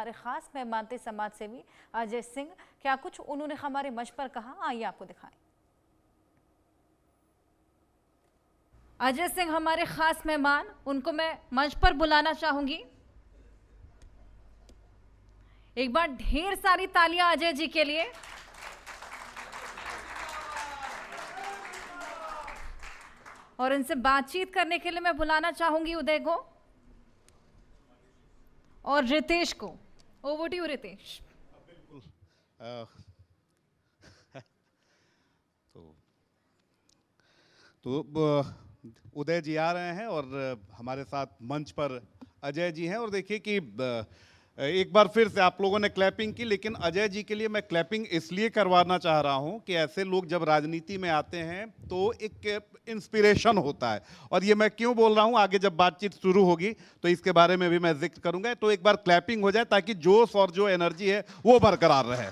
हमारे खास मेहमान थे समाज सेवी अजय सिंह। क्या कुछ उन्होंने हमारे मंच पर कहा, आइए आपको दिखाएं। अजय सिंह हमारे खास मेहमान, उनको मैं मंच पर बुलाना चाहूंगी। एक बार ढेर सारी तालियां अजय जी के लिए। और इनसे बातचीत करने के लिए मैं बुलाना चाहूंगी उदय को और रितेश को। Over to you Ritesh. बिल्कुल। उदय जी आ रहे हैं और हमारे साथ मंच पर अजय जी हैं। और देखिए कि एक बार फिर से आप लोगों ने क्लैपिंग की, लेकिन अजय जी के लिए मैं क्लैपिंग इसलिए करवाना चाह रहा हूं कि ऐसे लोग जब राजनीति में आते हैं तो एक इंस्पिरेशन होता है। और ये मैं क्यों बोल रहा हूं, आगे जब बातचीत शुरू होगी तो इसके बारे में भी मैं जिक्र करूंगा। तो एक बार क्लैपिंग हो जाए ताकि जोश और जो एनर्जी है वो बरकरार रहे।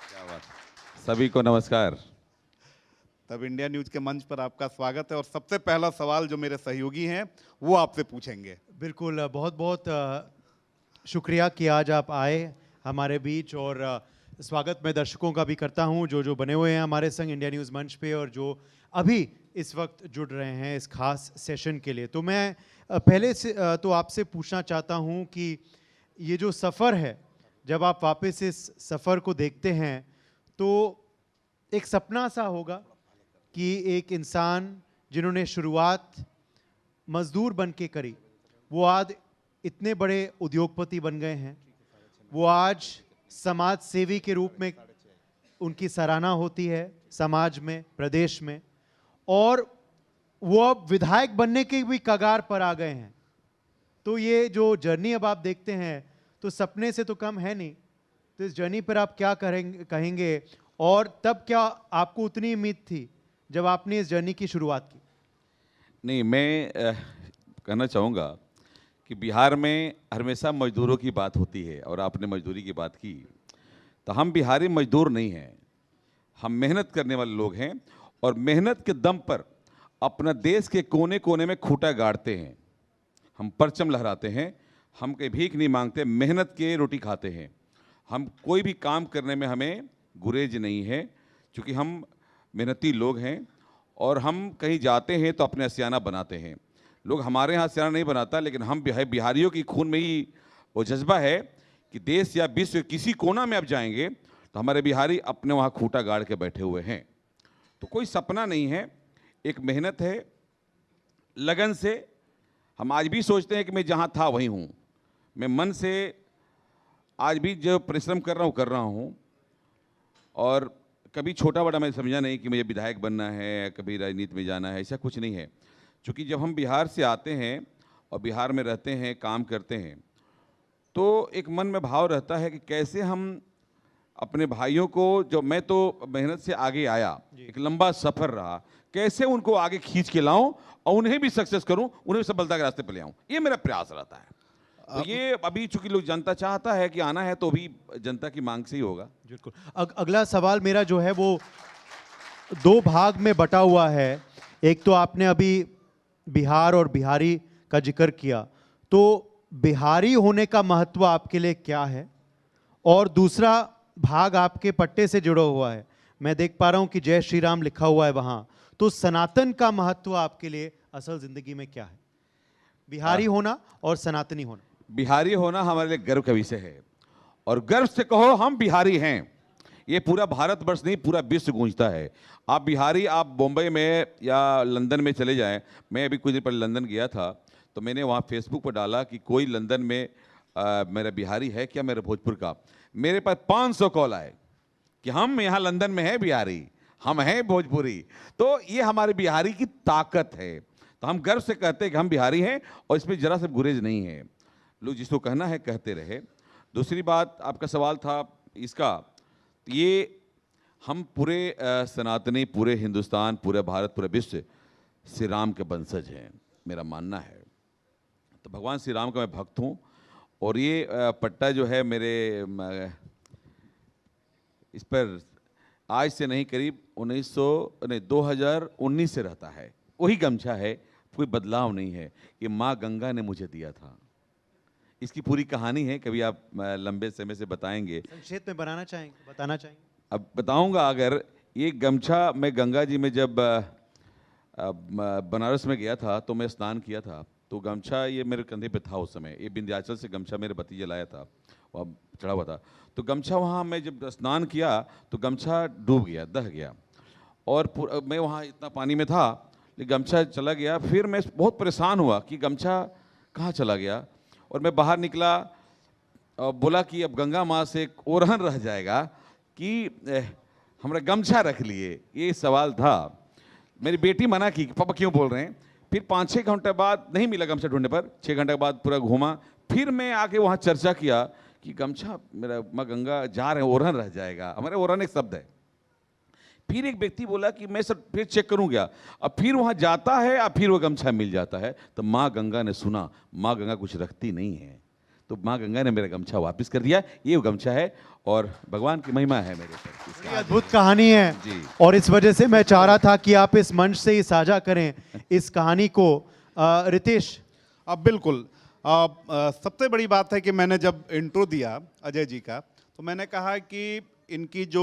क्या बात। सभी को नमस्कार। तब इंडिया न्यूज के मंच पर आपका स्वागत है। और सबसे पहला सवाल जो मेरे सहयोगी हैं वो आपसे पूछेंगे। बिल्कुल, बहुत बहुत शुक्रिया कि आज आप आए हमारे बीच। और स्वागत मैं दर्शकों का भी करता हूं जो बने हुए हैं हमारे संग इंडिया न्यूज़ मंच पे और जो अभी इस वक्त जुड़ रहे हैं इस खास सेशन के लिए। तो मैं पहले से तो आपसे पूछना चाहता हूं कि ये जो सफ़र है, जब आप वापस इस सफ़र को देखते हैं तो एक सपना सा होगा कि एक इंसान जिन्होंने शुरुआत मजदूर बन के करी, वो आज इतने बड़े उद्योगपति बन गए हैं। वो आज समाज सेवी के रूप में उनकी सराहना होती है समाज में, प्रदेश में, और वो अब विधायक बनने के भी कगार पर आ गए हैं। तो ये जो जर्नी अब आप देखते हैं तो सपने से तो कम है नहीं। तो इस जर्नी पर आप क्या कहेंगे और तब क्या आपको उतनी उम्मीद थी जब आपने इस जर्नी की शुरुआत की? नहीं, मैं कहना चाहूँगा कि बिहार में हमेशा मजदूरों की बात होती है और आपने मजदूरी की बात की। तो हम बिहारी मजदूर नहीं हैं, हम मेहनत करने वाले लोग हैं और मेहनत के दम पर अपना देश के कोने कोने में खूंटा गाड़ते हैं। हम परचम लहराते हैं, हम कहीं भीख नहीं मांगते, मेहनत के रोटी खाते हैं। हम कोई भी काम करने में हमें गुरेज नहीं है, क्योंकि हम मेहनती लोग हैं। और हम कहीं जाते हैं तो अपने आशियाना बनाते हैं। लोग हमारे यहाँ आशियाना नहीं बनाता, लेकिन हम बिहारियों की खून में ही वो जज्बा है कि देश या विश्व के किसी कोना में आप जाएंगे तो हमारे बिहारी अपने वहाँ खूंटा गाड़ के बैठे हुए हैं। तो कोई सपना नहीं है, एक मेहनत है, लगन से। हम आज भी सोचते हैं कि मैं जहाँ था वहीं हूँ। मैं मन से आज भी जो परिश्रम कर रहा हूँ। और कभी छोटा बड़ा मैं समझा नहीं कि मुझे विधायक बनना है, कभी राजनीति में जाना है, ऐसा कुछ नहीं है। क्योंकि जब हम बिहार से आते हैं और बिहार में रहते हैं, काम करते हैं, तो एक मन में भाव रहता है कि कैसे हम अपने भाइयों को, जो मैं तो मेहनत से आगे आया, एक लंबा सफ़र रहा, कैसे उनको आगे खींच के लाऊं और उन्हें भी सक्सेस करूं, उन्हें भी सफलता के रास्ते पर ले आऊं। ये मेरा प्रयास रहता है। तो ये अभी चूंकि लोग, जनता चाहता है कि आना है, तो भी जनता की मांग से ही होगा। बिल्कुल। अगला सवाल मेरा जो है वो दो भाग में बटा हुआ है। एक तो आपने अभी बिहार और बिहारी का जिक्र किया, तो बिहारी होने का महत्व आपके लिए क्या है? और दूसरा भाग आपके पट्टे से जुड़ा हुआ है, मैं देख पा रहा हूं कि जय श्री राम लिखा हुआ है वहां। तो सनातन का महत्व आपके लिए असल जिंदगी में क्या है? बिहारी होना और सनातनी होना। बिहारी होना हमारे लिए गर्व का विषय है, और गर्व से कहो हम बिहारी हैं। ये पूरा भारतवर्ष नहीं, पूरा विश्व गूंजता है। आप बिहारी, आप बॉम्बे में या लंदन में चले जाएं। मैं अभी कुछ दिन पहले लंदन गया था, तो मैंने वहाँ फेसबुक पर डाला कि कोई लंदन में मेरा बिहारी है क्या, मेरे भोजपुर का। मेरे पास 500 कॉल आए कि हम यहाँ लंदन में हैं बिहारी, हम हैं भोजपुरी। तो ये हमारे बिहारी की ताकत है। तो हम गर्व से कहते हैं कि हम बिहारी हैं और इसमें जरा सा गुरेज नहीं है। लोग जिसको कहना है कहते रहे। दूसरी बात, आपका सवाल था इसका, ये हम पूरे सनातनी, पूरे हिंदुस्तान, पूरे भारत, पूरे विश्व श्री राम के वंशज हैं, मेरा मानना है। तो भगवान श्री राम का मैं भक्त हूँ। और ये पट्टा जो है मेरे, इस पर आज से नहीं, करीब 2019 से रहता है। वही गमछा है, कोई बदलाव नहीं है। ये माँ गंगा ने मुझे दिया था। इसकी पूरी कहानी है, कभी आप लंबे समय से बताएंगे। संक्षेप में बताना चाहेंगे? अब बताऊंगा। अगर ये गमछा मैं गंगा जी में जब बनारस में गया था तो मैं स्नान किया था, तो गमछा ये मेरे कंधे पे था उस समय। ये विंध्याचल से गमछा मेरे भतीजे लाया था, वहाँ चढ़ा हुआ था। तो गमछा वहाँ मैं जब स्नान किया तो गमछा डूब गया, दह गया, और मैं वहाँ इतना पानी में था, लेकिन गमछा चला गया। फिर मैं बहुत परेशान हुआ कि गमछा कहाँ चला गया, और मैं बाहर निकला और बोला कि अब गंगा माँ से एक ओरहन रह जाएगा कि हमारा गमछा रख लिए। ये सवाल था। मेरी बेटी मना की कि पापा क्यों बोल रहे हैं। फिर 5-6 घंटे बाद नहीं मिला गमछा ढूंढने पर, 6 घंटे के बाद पूरा घूमा, फिर मैं आके वहाँ चर्चा किया कि गमछा मेरा माँ गंगा जा रहे हैं, ओरहन रह जाएगा। हमारे ओरहन एक शब्द है। फिर एक व्यक्ति बोला कि मैं सर फिर चेक करूँगा, अब फिर वहाँ जाता है, अब फिर वो गमछा मिल जाता है। तो माँ गंगा ने सुना, माँ गंगा कुछ रखती नहीं है, तो माँ गंगा ने मेरा गमछा वापस कर दिया। ये वो गमछा है और भगवान की महिमा है मेरे पर। ये अद्भुत कहानी है जी। और इस वजह से मैं चाह रहा था कि आप इस मंच से ही साझा करें इस कहानी को। रितेश, अब बिल्कुल सबसे बड़ी बात है कि मैंने जब इंट्रो दिया अजय जी का, तो मैंने कहा कि इनकी जो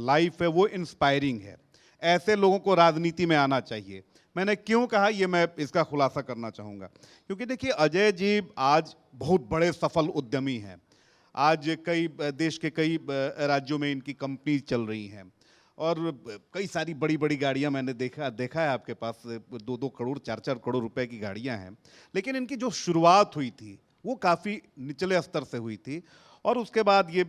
लाइफ है वो इंस्पायरिंग है, ऐसे लोगों को राजनीति में आना चाहिए। मैंने क्यों कहा ये मैं इसका खुलासा करना चाहूँगा, क्योंकि देखिए अजय जी आज बहुत बड़े सफल उद्यमी हैं। आज कई देश के कई राज्यों में इनकी कंपनी चल रही हैं और कई सारी बड़ी बड़ी गाड़ियां मैंने देखा है आपके पास 2-2 करोड़ 4-4 करोड़ रुपए की गाड़ियां हैं। लेकिन इनकी जो शुरुआत हुई थी वो काफ़ी निचले स्तर से हुई थी और उसके बाद ये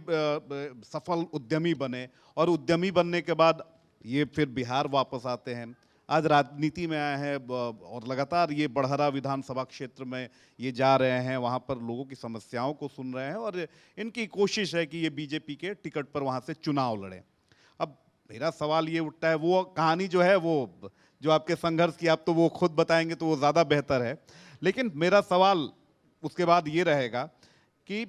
सफल उद्यमी बने और उद्यमी बनने के बाद ये फिर बिहार वापस आते हैं, आज राजनीति में आए हैं और लगातार ये बड़हरा विधानसभा क्षेत्र में ये जा रहे हैं, वहाँ पर लोगों की समस्याओं को सुन रहे हैं और इनकी कोशिश है कि ये बीजेपी के टिकट पर वहाँ से चुनाव लड़ें। अब मेरा सवाल ये उठता है, वो कहानी जो है वो जो आपके संघर्ष की, आप तो वो खुद बताएंगे तो वो ज़्यादा बेहतर है, लेकिन मेरा सवाल उसके बाद ये रहेगा कि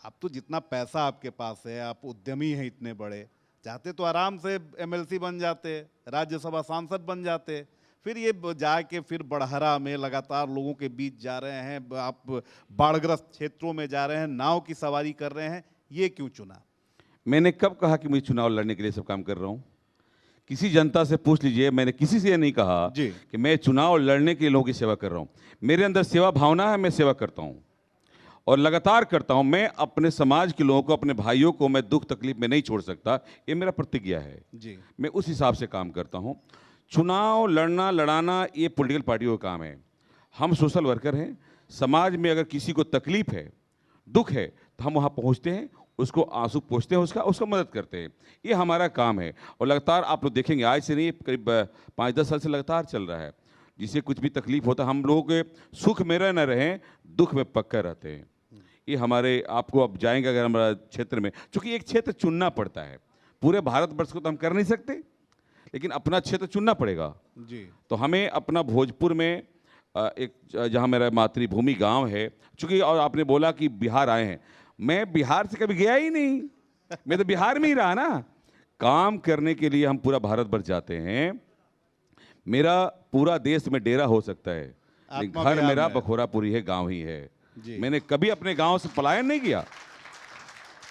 आप तो जितना पैसा आपके पास है, आप उद्यमी हैं इतने बड़े, चाहते तो आराम से एमएलसी बन जाते, राज्यसभा सांसद बन जाते, फिर ये जाके फिर बड़हरा में लगातार लोगों के बीच जा रहे हैं, आप बाढ़ग्रस्त क्षेत्रों में जा रहे हैं, नाव की सवारी कर रहे हैं, ये क्यों चुना? मैंने कब कहा कि मुझे चुनाव लड़ने के लिए सब काम कर रहा हूँ? किसी जनता से पूछ लीजिए, मैंने किसी से ये नहीं कहा कि मैं चुनाव लड़ने के लिए लोगों की सेवा कर रहा हूँ। मेरे अंदर सेवा भावना है, मैं सेवा करता हूँ और लगातार करता हूँ। मैं अपने समाज के लोगों को, अपने भाइयों को मैं दुख तकलीफ में नहीं छोड़ सकता, ये मेरा प्रतिज्ञा है जी। मैं उस हिसाब से काम करता हूँ। चुनाव लड़ना लड़ाना ये पॉलिटिकल पार्टियों का काम है। हम सोशल वर्कर हैं। समाज में अगर किसी को तकलीफ है, दुख है, तो हम वहाँ पहुँचते हैं, उसको आंसू पोंछते हैं, उसका मदद करते हैं। ये हमारा काम है और लगातार आप लोग देखेंगे, आज से नहीं, करीब 5-10 साल से लगातार चल रहा है। जिसे कुछ भी तकलीफ होता है, हम लोग सुख में रह न रहें, दुख में पक्का रहते हैं। ये हमारे, आपको अब जाएंगे अगर हमारा क्षेत्र में, चूँकि एक क्षेत्र चुनना पड़ता है, पूरे भारतवर्ष को तो हम कर नहीं सकते, लेकिन अपना क्षेत्र चुनना पड़ेगा जी। तो हमें अपना भोजपुर में एक, जहाँ मेरा मातृभूमि गांव है, चूँकि और आपने बोला कि बिहार आए हैं, मैं बिहार से कभी गया ही नहीं, मैं तो बिहार में ही रहा ना। काम करने के लिए हम पूरा भारतवर्ष जाते हैं। मेरा पूरा देश में डेरा हो सकता है, लेकिन घर मेरा बखोरापुरी है, गांव ही है। मैंने कभी अपने गांव से पलायन नहीं किया।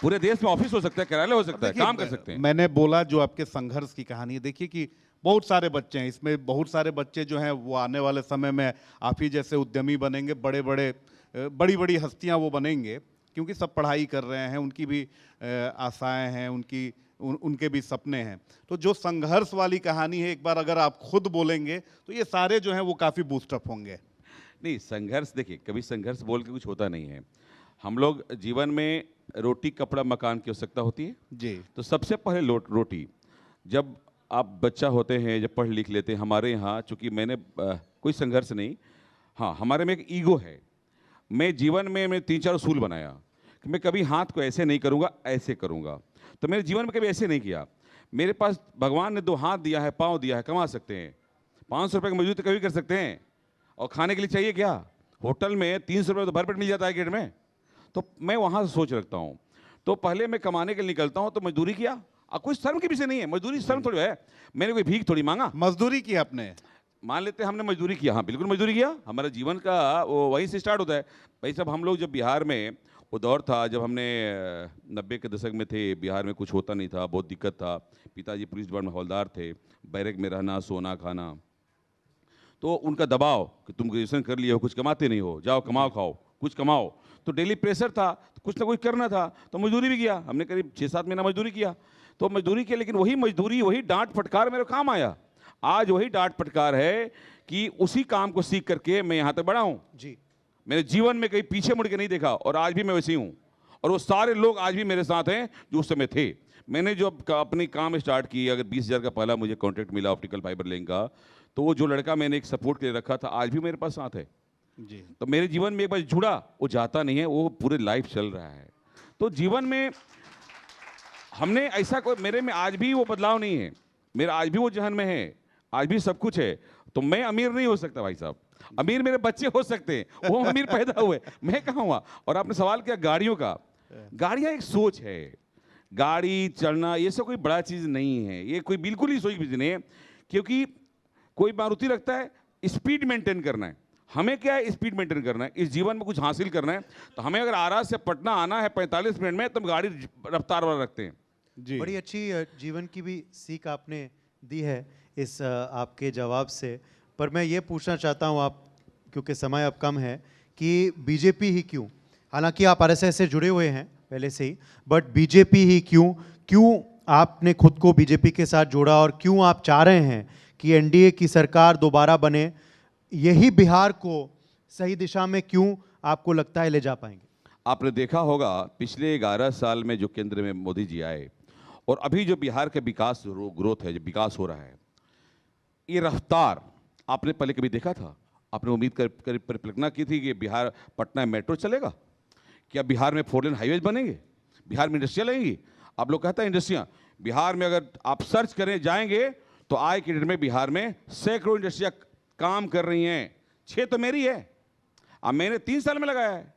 पूरे देश में ऑफिस हो सकता है, कार्यालय हो सकता है, काम कर सकते हैं। मैंने बोला जो आपके संघर्ष की कहानी है, देखिए कि बहुत सारे बच्चे हैं इसमें, बहुत सारे बच्चे जो हैं वो आने वाले समय में आप ही जैसे उद्यमी बनेंगे, बड़ी बड़ी हस्तियां वो बनेंगे, क्योंकि सब पढ़ाई कर रहे हैं, उनकी भी आशाएं हैं, उनके भी सपने हैं। तो जो संघर्ष वाली कहानी है, एक बार अगर आप खुद बोलेंगे तो ये सारे जो हैं वो काफ़ी बूस्टअप होंगे। नहीं, संघर्ष देखिए, कभी संघर्ष बोल के कुछ होता नहीं है। हम लोग जीवन में रोटी कपड़ा मकान की आवश्यकता होती है जी। तो सबसे पहले रोटी, जब आप बच्चा होते हैं, जब पढ़ लिख लेते हैं, हमारे यहाँ चूँकि मैंने कोई संघर्ष नहीं, हाँ हमारे में एक ईगो है। मैं जीवन में 3-4 उसूल बनाया कि मैं कभी हाथ को ऐसे नहीं करूँगा, ऐसे करूँगा। तो मेरे जीवन में कभी ऐसे नहीं किया। मेरे पास भगवान ने 2 हाथ दिया है, पाँव दिया है, कमा सकते हैं। 500 रुपये की मजदूरी तो कभी कर सकते हैं, और खाने के लिए चाहिए क्या? होटल में 300 रुपये तो भरपेट मिल जाता है गेट में। तो मैं वहाँ से सोच रखता हूँ। तो पहले मैं कमाने के लिए निकलता हूँ तो मजदूरी किया, कोई शर्म की विषय नहीं है, मजदूरी शर्म थोड़ी है, मैंने कोई भीख थोड़ी मांगा। मजदूरी की आपने? मान लेते हैं हमने मजदूरी किया, हाँ बिल्कुल मजदूरी किया, हमारा जीवन का वो वहीं से स्टार्ट होता है। भाई साहब हम लोग जब बिहार में, वो दौर था जब हमने 90 के दशक में थे, बिहार में कुछ होता नहीं था, बहुत दिक्कत था। पिताजी पुलिस डिपार्टमेंट में हवलदार थे, बैरक में रहना, सोना खाना, तो उनका दबाव कि तुम ग्रेजुएशन कर लिए हो, कुछ कमाते नहीं हो, जाओ कमाओ खाओ, कुछ कमाओ, तो डेली प्रेशर था, तो कुछ ना कुछ करना था, तो मजदूरी भी किया हमने, करीब 6-7 महीना मजदूरी किया। तो मजदूरी किया, लेकिन वही मजदूरी, वही डांट फटकार मेरे काम आया। आज वही डांट फटकार है कि उसी काम को सीख करके मैं यहाँ तक बढ़ा हूँ जी। मेरे जीवन में कहीं पीछे मुड़ के नहीं देखा, और आज भी मैं वैसे ही हूँ, और वो सारे लोग आज भी मेरे साथ हैं जो उस समय थे। मैंने जो अपनी काम स्टार्ट की, अगर 20,000 का पहला मुझे कॉन्ट्रैक्ट मिला ऑप्टिकल फाइबर लेंग का, तो वो जो लड़का मैंने एक सपोर्ट के लिए रखा था आज भी मेरे पास साथ है। जी। तो मेरे जीवन में एक बार जुड़ा, वो जाता नहीं है, वो पूरे लाइफ चल रहा है। तो जीवन में हमने ऐसा कोई, मेरे में आज भी वो बदलाव नहीं है, मेरा आज भी वो जहन में है, आज भी सब कुछ है। तो मैं अमीर नहीं हो सकता भाई साहब, अमीर मेरे बच्चे हो सकते हैं, वो अमीर पैदा हुए, मैं कहाँ हुआ। और आपने सवाल किया गाड़ियों का, गाड़ियाँ एक सोच है, गाड़ी चढ़ना ये सब कोई बड़ा चीज़ नहीं है, ये कोई बिल्कुल ही सोच भी नहीं है। क्योंकि कोई मारुति रखता है स्पीड मेंटेन करना है, हमें क्या है स्पीड मेंटेन करना है, इस जीवन में कुछ हासिल करना है। तो हमें अगर आरा से पटना आना है 45 मिनट में, तो हम गाड़ी रफ्तार वाला रखते हैं। जी। बड़ी अच्छी जीवन की भी सीख आपने दी है इस आपके जवाब से। पर मैं ये पूछना चाहता हूँ, आप क्योंकि समय अब कम है, कि बीजेपी ही क्यों? हालांकि आप आरएसएस से जुड़े हुए हैं पहले से ही, बट बीजेपी ही क्यों? क्यों आपने खुद को बीजेपी के साथ जोड़ा, और क्यों आप चाह रहे हैं कि एनडीए की सरकार दोबारा बने? यही बिहार को सही दिशा में क्यों आपको लगता है ले जा पाएंगे? आपने देखा होगा पिछले 11 साल में जो केंद्र में मोदी जी आए, और अभी जो बिहार का विकास ग्रोथ है, जो विकास हो रहा है, ये रफ्तार आपने पहले कभी देखा था? आपने उम्मीद कर परिकल्पना की थी कि बिहार पटना मेट्रो चलेगा? क्या बिहार में 4 लेन हाईवेज बनेंगे? बिहार में इंडस्ट्रियाँ लगेंगी? आप लोग कहते हैं इंडस्ट्रियाँ, बिहार में अगर आप सर्च करें जाएंगे तो आज के डेट में बिहार में सैकड़ों इंडस्ट्रियाँ काम कर रही हैं। 6 तो मेरी है, अब मैंने 3 साल में लगाया है।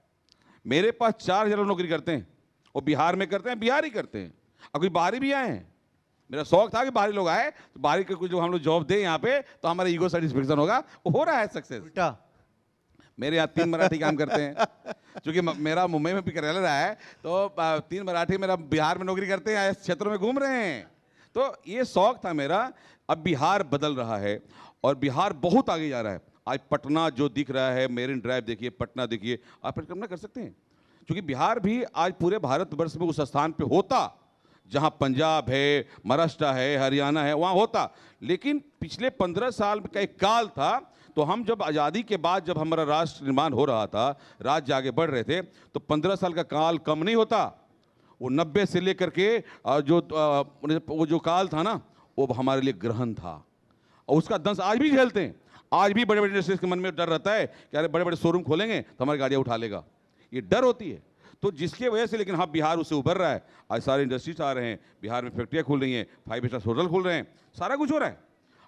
मेरे पास 4,000 लोग नौकरी करते हैं, वो बिहार में करते हैं, बिहार ही करते हैं। अब कोई बाहरी भी आए हैं, मेरा शौक था कि बाहरी लोग आए, तो बाहरी के कुछ लोग हम लोग जॉब दें यहाँ पे, तो हमारा ईगो सेटिस्फेक्शन होगा। वो हो रहा है सक्सेस। उल्टा मेरे यहाँ 3 मराठी काम करते हैं, क्योंकि मेरा मुंबई में भी कार्यालय रहा है, तो 3 मराठी मेरा बिहार में नौकरी करते हैं, इस क्षेत्रों में घूम रहे हैं। तो ये शौक था मेरा। अब बिहार बदल रहा है और बिहार बहुत आगे जा रहा है। आज पटना जो दिख रहा है, मेरिन ड्राइव देखिए, पटना देखिए, आप परिकल्पना कर सकते हैं, क्योंकि बिहार भी आज पूरे भारतवर्ष में उस स्थान पे होता जहां पंजाब है, महाराष्ट्र है, हरियाणा है, वहां होता। लेकिन पिछले 15 साल का एक काल था, तो हम जब आज़ादी के बाद जब हमारा राष्ट्र निर्माण हो रहा था, राज्य आगे बढ़ रहे थे, तो 15 साल का काल कम नहीं होता। वो 90 से लेकर के वो जो काल था ना, वो हमारे लिए ग्रहण था, और उसका दंश आज भी झेलते हैं। आज भी बड़े बड़े इंडस्ट्रीज के मन में डर रहता है कि अरे बड़े बड़े शोरूम खोलेंगे तो हमारी गाड़ियाँ उठा लेगा, ये डर होती है। तो जिसके वजह से, लेकिन हाँ बिहार उससे उभर रहा है। आज सारे इंडस्ट्रीज आ रहे हैं, बिहार में फैक्ट्रियाँ खुल रही हैं, 5 स्टार होटल खुल रहे हैं, सारा कुछ हो रहा है।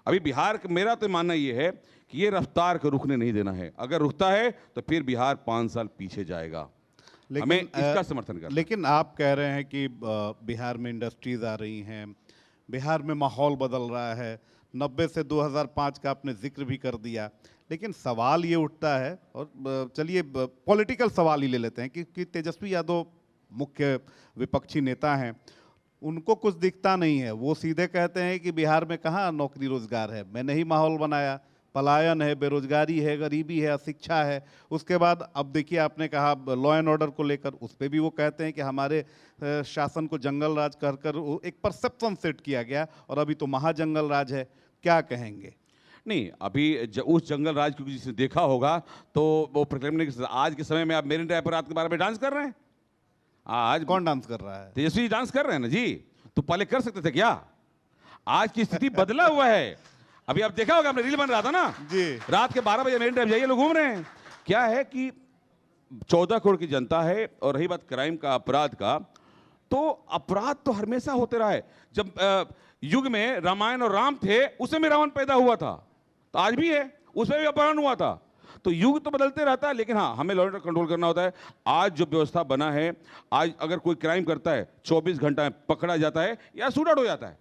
अभी बिहार मेरा तो मानना ये है कि ये रफ्तार को रुकने नहीं देना है। अगर रुकता है तो फिर बिहार 5 साल पीछे जाएगा। हमें इसका समर्थन करना। लेकिन आप कह रहे हैं कि बिहार में इंडस्ट्रीज आ रही हैं, बिहार में माहौल बदल रहा है, 90 से 2005 का आपने जिक्र भी कर दिया। लेकिन सवाल ये उठता है, और चलिए पॉलिटिकल सवाल ही ले लेते हैं कि तेजस्वी यादव मुख्य विपक्षी नेता हैं, उनको कुछ दिखता नहीं है। वो सीधे कहते हैं कि बिहार में कहाँ नौकरी रोजगार है, मैंने ही माहौल बनाया, पलायन है, बेरोजगारी है, गरीबी है, अशिक्षा है। उसके बाद अब देखिए आपने कहा लॉ एंड ऑर्डर को लेकर, उस पर भी वो कहते हैं कि हमारे शासन को जंगल राज कर एक परसेप्शन सेट किया गया, और अभी तो महाजंगल राज है। क्या कहेंगे? नहीं, अभी उस जंगल राज को जिसने देखा होगा तो वो प्रकरण, आज के समय में आप मेरिन ड्राइव पर रात के 12 बजे डांस कर रहे हैं। आज कौन डांस कर रहा है? तेजस्वी डांस कर रहे हैं ना जी। तो पहले कर सकते थे क्या? आज की स्थिति बदला हुआ है। अभी आप देखा होगा, आपने रील बन रहा था ना जी, रात के 12 बजे मेरिन ड्राइव जाइए, लोग घूम रहे हैं। क्या है कि 14 करोड़ की जनता है, और रही बात क्राइम का, अपराध का, तो अपराध तो हमेशा होते रहा है। जब युग में रामायण और राम थे, उसमें भी रावण पैदा हुआ था, तो आज भी है, उसमें भी अपहरण हुआ था। तो युग तो बदलते रहता है, लेकिन हाँ हमें लॉ एंड ऑर्डर कंट्रोल करना होता है। आज जो व्यवस्था बना है, आज अगर कोई क्राइम करता है 24 घंटा में पकड़ा जाता है या शूट आउट हो जाता है।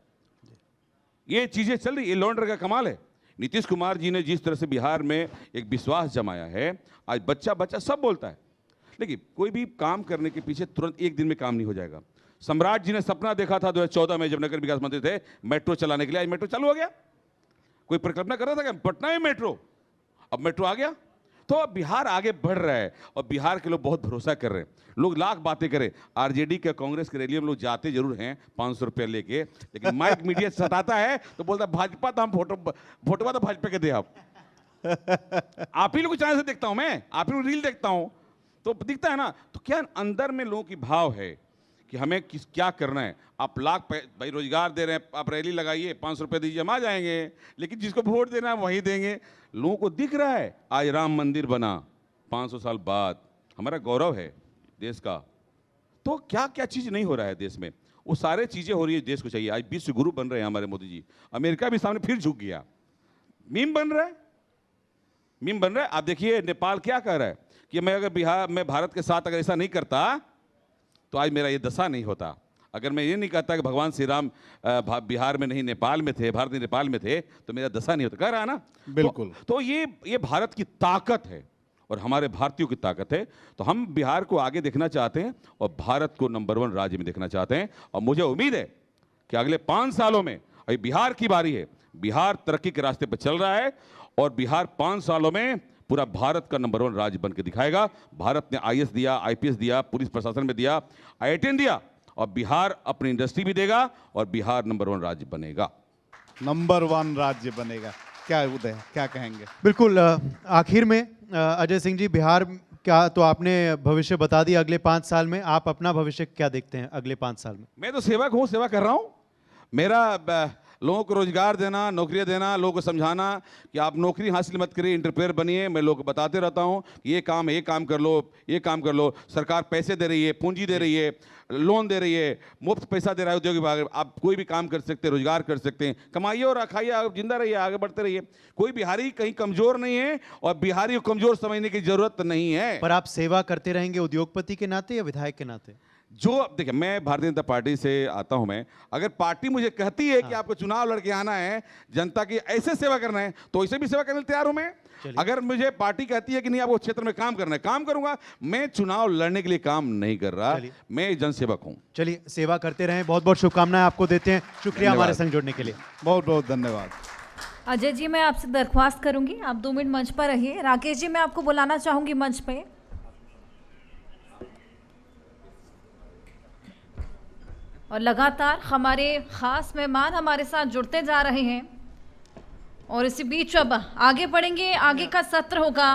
ये चीजें चल रही है, लॉ एंड ऑर्डर का कमाल है। नीतीश कुमार जी ने जिस तरह से बिहार में एक विश्वास जमाया है, आज बच्चा बच्चा सब बोलता है। लेकिन कोई भी काम करने के पीछे तुरंत एक दिन में काम नहीं हो जाएगा। सम्राट जी ने सपना देखा था 2014 में, जब नगर विकास मंत्री थे, मेट्रो चलाने के लिए। आज मेट्रो चालू हो गया। कोई परिकल्पना कर रहा था कि पटना में मेट्रो, अब मेट्रो आ गया। तो अब बिहार आगे बढ़ रहा है और बिहार के लोग बहुत भरोसा कर रहे हैं। लोग लाख बातें करें, आरजेडी के कांग्रेस के रैली में लोग जाते जरूर हैं 500 रुपये लेके, लेकिन माइक मीडिया सताता है तो बोलता है भाजपा तो हम फोटो तो भाजपा के दे आप ही लोग को चैनल से देखता हूं मैं, आप ही लोग रील देखता हूं तो दिखता है ना। तो क्या अंदर में लोगों की भाव है कि हमें क्या करना है। आप लाख भाई रोजगार दे रहे हैं, आप रैली लगाइए, 500 रुपये दीजिए, हम आ जाएंगे, लेकिन जिसको वोट देना है वही देंगे। लोगों को दिख रहा है आज राम मंदिर बना 500 साल बाद, हमारा गौरव है देश का। तो क्या क्या चीज़ नहीं हो रहा है देश में, वो सारे चीज़ें हो रही है। देश को चाहिए। आज विश्व गुरु बन रहे हैं हमारे मोदी जी। अमेरिका भी सामने फिर झुक गया, मीम बन रहा है, मीम बन रहा है। आप देखिए नेपाल क्या कह रहा है कि मैं अगर भारत के साथ अगर ऐसा नहीं करता तो आज मेरा ये दशा नहीं होता। अगर मैं ये नहीं कहता कि भगवान श्री राम बिहार में नहीं नेपाल में थे, भारत नेपाल में थे, तो मेरा दशा नहीं होता। कह रहा है ना, बिल्कुल। तो ये भारत की ताकत है और हमारे भारतीयों की ताकत है। तो हम बिहार को आगे देखना चाहते हैं और भारत को नंबर 1 राज्य में देखना चाहते हैं। और मुझे उम्मीद है कि अगले 5 सालों में, अभी बिहार की बारी है, बिहार तरक्की के रास्ते पर चल रहा है और बिहार 5 सालों में पूरा भारत का नंबर 1 राज्य बन के दिखाएगा। भारत ने आईएएस दिया, आईपीएस दिया, पुलिस प्रशासन में दिया, IITN दिया, और बिहार अपनी इंडस्ट्री भी देगा और बिहार नंबर 1 राज्य बनेगा, नंबर 1 राज्य बनेगा। क्या उदय, क्या कहेंगे? बिल्कुल। आखिर में अजय सिंह जी, बिहार क्या तो आपने भविष्य बता दिया अगले 5 साल में, आप अपना भविष्य क्या देखते हैं अगले 5 साल में? मैं तो सेवक हूँ, सेवा कर रहा हूँ। मेरा लोगों को रोजगार देना, नौकरियां देना, लोगों को समझाना कि आप नौकरी हासिल मत करिए, इंटरप्रेयर बनिए। मैं लोगों को बताते रहता हूँ कि ये काम कर लो, ये काम कर लो। सरकार पैसे दे रही है, पूंजी दे रही है, लोन दे रही है, मुफ्त पैसा दे रहा है उद्योग विभाग। आप कोई भी काम कर सकते हैं, रोजगार कर सकते हैं, कमाइए और खाइए, आप जिंदा रहिए, आगे बढ़ते रहिए। कोई बिहारी कहीं कमजोर नहीं है और बिहारी को कमजोर समझने की जरूरत नहीं है। पर आप सेवा करते रहेंगे उद्योगपति के नाते या विधायक के नाते? जो देखिए, मैं भारतीय जनता पार्टी से आता हूं। मैं अगर पार्टी मुझे कहती है कि आपको चुनाव लड़के आना है, जनता की ऐसे सेवा करना है, तो ऐसे भी सेवा करने तैयार हूं मैं। अगर मुझे पार्टी कहती है कि नहीं आपको क्षेत्र में काम करना है, काम करूंगा। मैं चुनाव लड़ने के लिए काम नहीं कर रहा, मैं जनसेवक हूं। चलिए, सेवा करते रहें। बहुत बहुत शुभकामनाएं आपको देते हैं। शुक्रिया हमारे संग जुड़ने के लिए। बहुत बहुत धन्यवाद। अजय जी, मैं आपसे दरख्वास्त करूंगी, आप 2 मिनट मंच पर रहिए। राकेश जी, मैं आपको बुलाना चाहूंगी मंच पे। और लगातार हमारे ख़ास मेहमान हमारे साथ जुड़ते जा रहे हैं और इसी बीच अब आगे बढ़ेंगे। आगे का सत्र होगा